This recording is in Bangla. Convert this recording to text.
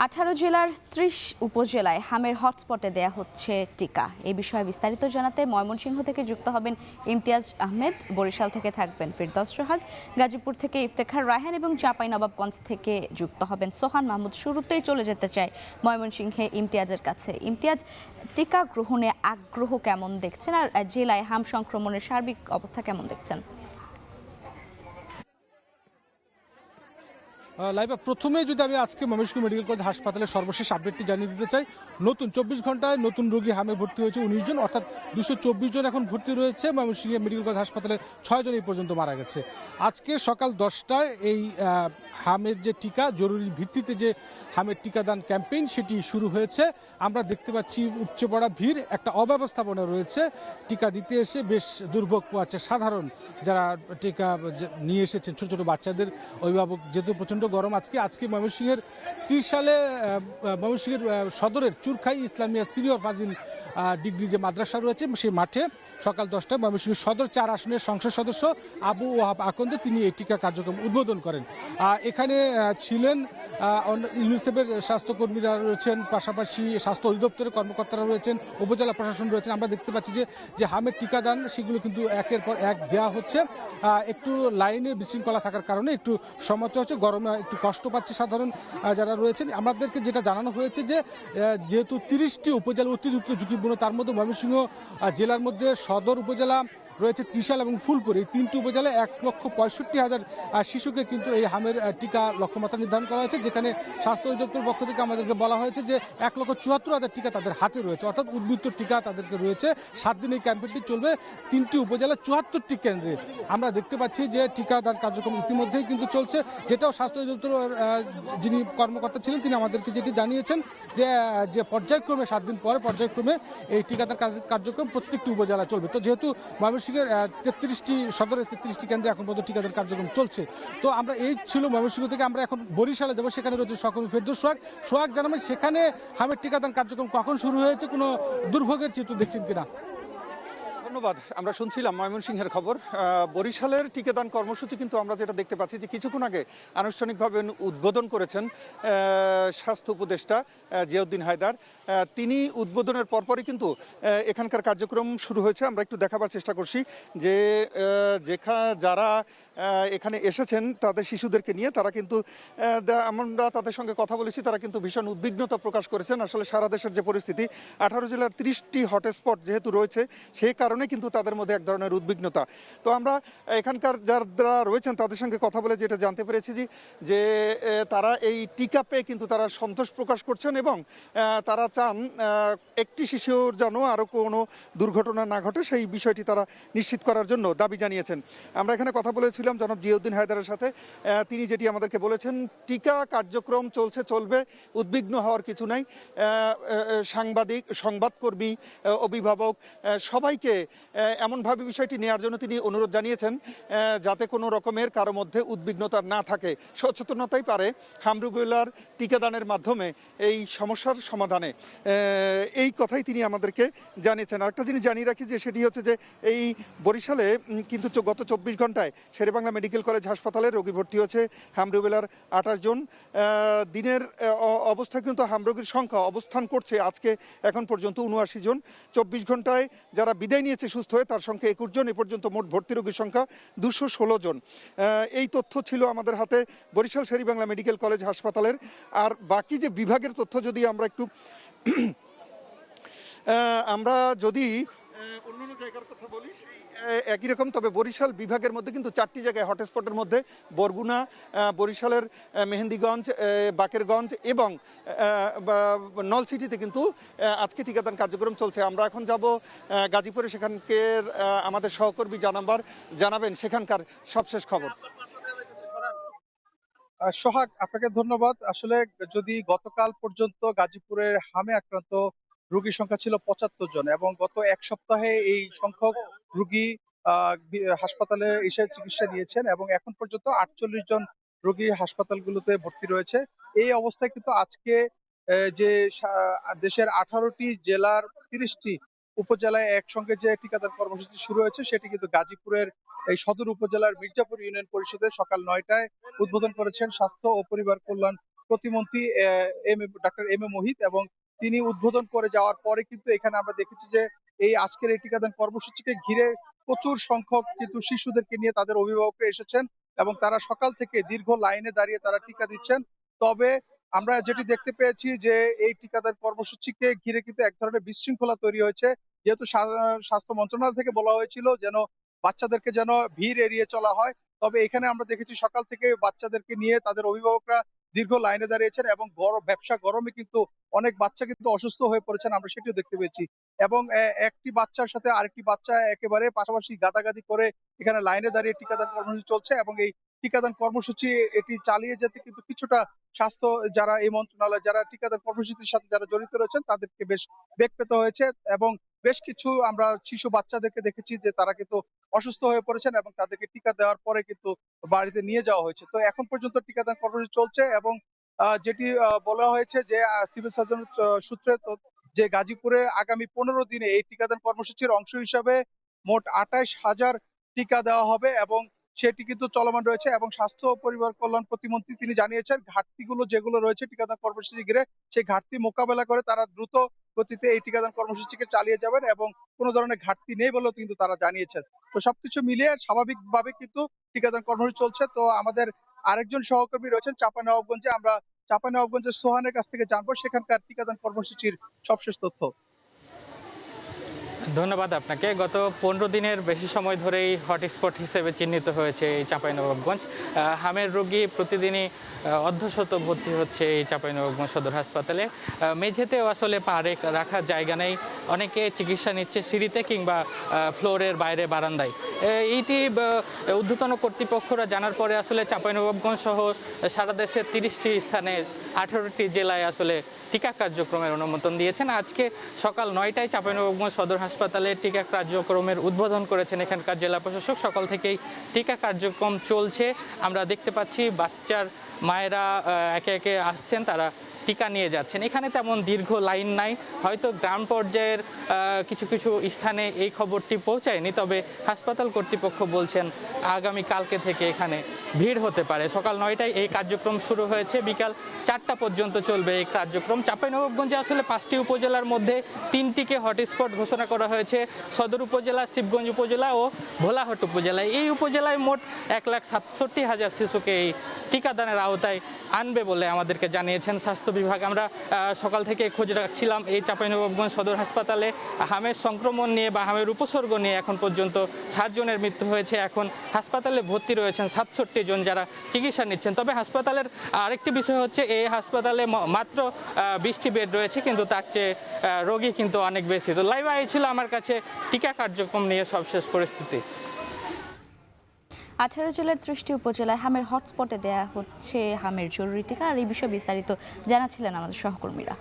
18 জেলার 30 উপজেলায় হামের হটস্পটে দেয়া হচ্ছে টিকা। এই বিষয়ে বিস্তারিত জানাতে ময়মনসিংহ থেকে যুক্ত হবেন ইমতিয়াজ আহমেদ, বরিশাল থেকে থাকবেন ফিরদৌস সোহাগ, গাজীপুর থেকে ইফতেখার রায়হান এবং চাঁপাইনবাবগঞ্জ থেকে যুক্ত হবেন সোহান মাহমুদ। শুরুতেই চলে যেতে চাই ময়মনসিংহে ইমতিয়াজের কাছে। ইমতিয়াজ, টিকা গ্রহণে আগ্রহ কেমন দেখছেন, আর জেলায় হাম সংক্রমণের সার্বিক অবস্থা কেমন দেখছেন? লাইভা, প্রথমে যদি আমি আজকে ময়মনসিংহ মেডিকেল কলেজ হাসপাতালের সর্বশেষ আপডেটটি জানিয়ে দিতে চাই। নতুন 24 ঘন্টায় নতুন রোগী হামে ভর্তি হয়েছে 19 জন, অর্থাৎ 224 জন এখন ভর্তি রয়েছে ময়মনসিংহ মেডিকেল কলেজ হাসপাতালে। 6 জন এই পর্যন্ত মারা গেছে। আজকে সকাল 10টায় এই হামের যে টিকা, জরুরি ভিত্তিতে যে হামের টিকাদান ক্যাম্পেইন, সেটি শুরু হয়েছে। আমরা দেখতে পাচ্ছি উপচে পড়া ভিড়, একটা অব্যবস্থাপনা রয়েছে। টিকা দিতে এসে বেশ দুর্ভোগ পোয়াচ্ছে সাধারণ যারা টিকা নিয়ে এসেছেন, ছোট ছোট বাচ্চাদের অভিভাবক। যেহেতু প্রচণ্ড গরম আজকে ময়মনসিংহের 30 সালে ময়মনসিংহের সদরের চুরখাই ইসলামিয়া সিনিয়র ফাজিল ডিগ্রি যে মাদ্রাসা রয়েছে, সেই মাঠে সকাল 10টায় ময়মনসিংহ সদর 4 আসনের সংসদ সদস্য আবু ওয়াহাব আকন্দ তিনি এই টিকা কার্যক্রম উদ্বোধন করেন। এখানে ছিলেন ইউনিসেফের স্বাস্থ্যকর্মীরা রয়েছেন, পাশাপাশি স্বাস্থ্য অধিদপ্তরের কর্মকর্তারা রয়েছেন, উপজেলা প্রশাসন রয়েছেন। আমরা দেখতে পাচ্ছি যে হামের টিকাদান সেগুলো কিন্তু একের পর এক দেওয়া হচ্ছে। একটু লাইনে বিশৃঙ্খলা থাকার কারণে একটু সমস্যা হচ্ছে, গরমে একটু কষ্ট পাচ্ছে সাধারণ যারা রয়েছেন। আমাদেরকে যেটা জানানো হয়েছে যে যেহেতু 30টি উপজেলা অতিরিক্ত ঝুঁকিপূর্ণ, তার মধ্যে ময়মনসিংহ জেলার মধ্যে সদর উপজেলা রয়েছে, ত্রিশাল এবং ফুলপুর, এই 3টি উপজেলায় 1,65,000 শিশুকে কিন্তু এই হামের টিকা লক্ষ্যমাত্রা নির্ধারণ করা হয়েছে, যেখানে স্বাস্থ্য অধিদপ্তরের পক্ষ থেকে আমাদেরকে বলা হয়েছে যে 1,74,000 টিকা তাদের হাতে রয়েছে, অর্থাৎ উদ্বৃত্ত টিকা তাদেরকে রয়েছে। 7 দিন এই ক্যাম্পেইনটি চলবে 3টি উপজেলা 74টি কেন্দ্রে। আমরা দেখতে পাচ্ছি যে টিকাদান কার্যক্রম ইতিমধ্যেই কিন্তু চলছে, যেটাও স্বাস্থ্য অধিদপ্তরের যিনি কর্মকর্তা ছিলেন তিনি আমাদেরকে যেটি জানিয়েছেন যে পর্যায়ক্রমে 7 দিন পরে পর্যায়ক্রমে এই টিকাদান কার্যক্রম প্রত্যেকটি উপজেলা চলবে। তো যেহেতু ময়মনসিংহের 33টি সদরের 33টি কেন্দ্রে এখন পর্যন্ত টিকাদান কার্যক্রম চলছে। তো আমরা এই ছিল ময়মনসিংহ থেকে, আমরা এখন বরিশালে যাবো। সেখানে রয়েছে সহকর্মী ফিরদৌস সোহাগ। জানাবেন সেখানে হামের টিকাদান কার্যক্রম কখন শুরু হয়েছে, কোনো দুর্ভোগের চিত্র দেখছেন কিনা? ধন্যবাদ। আমরা শুনছিলাম ময়মনসিংহের খবর। বরিশালের টিকাদান কর্মসূচি কিন্তু আমরা যেটা দেখতে পাচ্ছি যে কিছুক্ষণ আগে আনুষ্ঠানিকভাবে উদ্বোধন করেছেন স্বাস্থ্য উপদেষ্টা জিয়াউদ্দিন হায়দার। তিনি উদ্বোধনের পরপরই কিন্তু এখানকার কার্যক্রম শুরু হয়েছে। আমরা একটু দেখাবার চেষ্টা করছি যে যারা এখানে এসেছেন তাদের শিশুদেরকে নিয়ে, তারা কিন্তু আমরা তাদের সঙ্গে কথা বলেছি, তারা কিন্তু ভীষণ উদ্বিগ্নতা প্রকাশ করেছেন। আসলে সারা দেশের যে পরিস্থিতি, 18 জেলার 30টি হটস্পট যেহেতু রয়েছে, সেই কারণে কিন্তু তাদের মধ্যে এক ধরনের উদ্বিগ্নতা। তো আমরা এখানকার যারা রয়েছেন তাদের সঙ্গে কথা বলে যেটা জানতে পেরেছি যে তারা এই টিকা পেয়ে কিন্তু তারা সন্তোষ প্রকাশ করছেন এবং তারা চান একটি শিশুর যেন আরও কোনো দুর্ঘটনা না ঘটে, সেই বিষয়টি তারা নিশ্চিত করার জন্য দাবি জানিয়েছেন। আমরা এখানে কথা বলেছিলাম জনাব জিয়াউদ্দিন হায়দারের সাথে। তিনি যেটি আমাদেরকে বলেছেন, টিকা কার্যক্রম চলবে, উদ্বিগ্ন হওয়ার কিছু নাই। সাংবাদিক, সংবাদকর্মী, অভিভাবক সবাইকে এমনভাবে বিষয়টি নেওয়ার জন্য তিনি অনুরোধ জানিয়েছেন যাতে কোনো রকমের কারো মধ্যে উদ্বিগ্নতা না থাকে। সচেতনতাই পারে হামরুগুলার টিকাদানের মাধ্যমে এই সমস্যার সমাধানে, এই কথাই তিনি আমাদেরকে জানিয়েছেন। আরেকটা জিনিস জানিয়ে রাখি যে সেটি হচ্ছে যে এই বরিশালে কিন্তু গত 24 ঘন্টায় শেরেবাংলা মেডিকেল কলেজ হাসপাতালে রোগী ভর্তি হয়েছে হামরুবেলার 28 জন। দিনের অবস্থায় কিন্তু হামরোগীর সংখ্যা অবস্থান করছে আজকে এখন পর্যন্ত 79 জন। 24 ঘন্টায় যারা বিদায় নিয়েছে সুস্থ হয়ে তার সংখ্যা 21 জন। এ পর্যন্ত মোট ভর্তি রোগীর সংখ্যা 216 জন। এই তথ্য ছিল আমাদের হাতে বরিশাল শেরেবাংলা মেডিকেল কলেজ হাসপাতালের। আর বাকি যে বিভাগের তথ্য যদি আমরা একটু যদি অন্যান্য জায়গার কথা বলি একই রকম, তবে বরিশাল বিভাগের মধ্যে কিন্তু 4টি জায়গায় হটস্পটের মধ্যে বরগুনা, বরিশালের মেহেন্দিগঞ্জ, বাকেরগঞ্জ এবং নলসিটিতে কিন্তু আজকে টিকাদান কার্যক্রম চলছে। আমরা এখন যাব গাজীপুরে, সেখানকার আমাদের সহকর্মী জানাবেন সেখানকার সবশেষ খবর। সোহাগ, আপনাকে ধন্যবাদ। আসলে যদি গতকাল পর্যন্ত গাজীপুরের হামে আক্রান্ত রোগীর সংখ্যা ছিল 75 জন এবং গত এক সপ্তাহে এই সংখ্যক রোগী হাসপাতালে এসে চিকিৎসা নিয়েছেন এবং এখন পর্যন্ত 48 জন রোগী হাসপাতালগুলোতে ভর্তি রয়েছে। এই অবস্থায় কিন্তু আজকে যে দেশের 18টি জেলার 30টি উপজেলায় একসঙ্গে যে টিকাদান কর্মসূচি শুরু হয়েছে, সেটি কিন্তু গাজীপুরের এই সদর উপজেলার মির্জাপুর ইউনিয়ন পরিষদে সকাল 9টায় উদ্বোধন করেছেন স্বাস্থ্য ও পরিবার কল্যাণ প্রতিমন্ত্রী ডাক্তার এম এ মোহিত, এবং তিনি উদ্বোধন করে যাওয়ার পরে কিন্তু এখানে আমরা দেখেছি যে এই আজকের এই টিকাদান কর্মসূচিকে ঘিরে প্রচুর সংখ্যক কিন্তু শিশুদেরকে নিয়ে তাদের অভিভাবকরা এসেছেন এবং তারা সকাল থেকে দীর্ঘ লাইনে দাঁড়িয়ে তারা টিকা দিচ্ছেন। তবে আমরা যেটি দেখতে পেয়েছি যে এই টিকাদান কর্মসূচিকে ঘিরে কিন্তু এক ধরনের বিশৃঙ্খলা তৈরি হয়েছে, যেহেতু স্বাস্থ্য মন্ত্রণালয় থেকে বলা হয়েছিল যেন বাচ্চাদেরকে যেন ভিড় এড়িয়ে চলা হয়। তবে এখানে আমরা দেখেছি সকাল থেকে বাচ্চাদেরকে নিয়ে তাদের অভিভাবকরা দীর্ঘ লাইনে দাঁড়িয়েছেন এবং ব্যবসা গরমে কিন্তু অনেক বাচ্চা কিন্তু অসুস্থ হয়ে পড়েছেন, আমরা সেটিও দেখতে পেয়েছি। এবং একটি বাচ্চার সাথে আরেকটি বাচ্চা একেবারে পাশাপাশি গাদাগাদি করে এখানে লাইনে দাঁড়িয়ে টিকাদান কর্মসূচি চলছে, এবং এই টিকাদান কর্মসূচি এটি চালিয়ে যেতে কিন্তু কিছুটা স্বাস্থ্য যারা এই মন্ত্রণালয় যারা টিকাদান কর্মসূচির সাথে যারা জড়িত রয়েছেন তাদেরকে বেশ বেগ পেতে হয়েছে, এবং বেশ কিছু আমরা শিশু বাচ্চাদেরকে দেখেছি যে তারা কিন্তু অসুস্থ হয়ে পড়েছেন এবং তাদেরকে টিকা দেওয়ার পরে কিন্তু বাড়িতে নিয়ে যাওয়া হয়েছে। তো এখন পর্যন্ত টিকাদান কর্মসূচি চলছে, এবং যেটি বলা হয়েছে যে সিভিল সার্জন সূত্রে যে গাজীপুরে আগামী 15 দিনে এই টিকাদান কর্মসূচির অংশ হিসাবে মোট 28,000 টিকা দেওয়া হবে, এবং সেটি কিন্তু চলমান রয়েছে। এবং স্বাস্থ্য ও পরিবার কল্যাণ প্রতিমন্ত্রী তিনি জানিয়েছেন ঘাটতিগুলো যেগুলো রয়েছে টিকাদান কর্মসূচি ঘিরে সেই ঘাটতি মোকাবেলা করে তারা দ্রুত গতিতে এই টিকাদান কর্মসূচিকে চালিয়ে যাবেন এবং কোনো ধরনের ঘাটতি নেই বলেও কিন্তু তারা জানিয়েছেন। তো সবকিছু মিলিয়ে স্বাভাবিকভাবে কিন্তু টিকাদান কর্মসূচি চলছে। তো আমাদের আরেকজন সহকর্মী রয়েছেন চাঁপাইনবাবগঞ্জে, আমরা চাঁপাইনবাবগঞ্জের সোহানের কাছ থেকে জানবো সেখানকার টিকাদান কর্মসূচির সবশেষ তথ্য। ধন্যবাদ আপনাকে। গত 15 দিনের বেশি সময় ধরেই হটস্পট হিসেবে চিহ্নিত হয়েছে এই চাঁপাইনবাবগঞ্জ। হামের রোগী প্রতিদিনই অর্ধশত ভর্তি হচ্ছে এই চাঁপাইনবাবগঞ্জ সদর হাসপাতালে। মেঝেতেও আসলে পা রাখার জায়গা নেই, অনেকে চিকিৎসা নিচ্ছে সিঁড়িতে কিংবা ফ্লোরের বাইরে বারান্দায়। এইটি ঊর্ধ্বতন কর্তৃপক্ষরা জানার পরে আসলে চাঁপাইনবাবগঞ্জ সহ সারা দেশের 30টি স্থানে 18টি জেলায় আসলে টিকা কার্যক্রমের অনুমোদন দিয়েছেন। আজকে সকাল 9টায় চাঁপাইনবাবগঞ্জ সদর হাসপাতালে টিকা কার্যক্রমের উদ্বোধন করেছেন এখানকার জেলা প্রশাসক। সকাল থেকেই টিকা কার্যক্রম চলছে। আমরা দেখতে পাচ্ছি বাচ্চার মায়েরা একে একে আসছেন, তারা টিকা নিয়ে যাচ্ছেন। এখানে তেমন দীর্ঘ লাইন নাই, হয়তো গ্রাম পর্যায়ের কিছু কিছু স্থানে এই খবরটি পৌঁছায়নি, তবে হাসপাতাল কর্তৃপক্ষ বলছেন আগামী কালকে থেকে এখানে ভিড় হতে পারে। সকাল 9টায় এই কার্যক্রম শুরু হয়েছে, বিকাল 4টা পর্যন্ত চলবে এই কার্যক্রম। চাঁপাইনবাবগঞ্জে আসলে 5টি উপজেলার মধ্যে 3টিকে হটস্পট ঘোষণা করা হয়েছে, সদর উপজেলা, শিবগঞ্জ উপজেলা ও ভোলাহাট উপজেলায়। এই উপজেলায় মোট 1,67,000 শিশুকে এই টিকাদানের আওতায় আনবে বলে আমাদেরকে জানিয়েছেন স্বাস্থ্য বিভাগ। আমরা সকাল থেকে খোঁজ রাখছিলাম এই চাঁপাইনবাবগঞ্জ সদর হাসপাতালে হামের সংক্রমণ নিয়ে বা হামের উপসর্গ নিয়ে এখন পর্যন্ত 7 জনের মৃত্যু হয়েছে। এখন হাসপাতালে ভর্তি রয়েছেন 67 জন যারা চিকিৎসা নিচ্ছেন। তবে হাসপাতালের আরেকটি বিষয় হচ্ছে এই হাসপাতালে মাত্র 20টি বেড রয়েছে, কিন্তু তার চেয়ে রোগী কিন্তু অনেক বেশি। তো লাইভ ছিল আমার কাছে টিকা কার্যক্রম নিয়ে সবশেষ পরিস্থিতি। 18 জেলার 30টি উপজেলায় হামের হটস্পটে দেয়া হচ্ছে হামের জরুরি টিকা। আর এই বিষয়ে বিস্তারিত জানাচ্ছিলেন আমাদের সহকর্মীরা।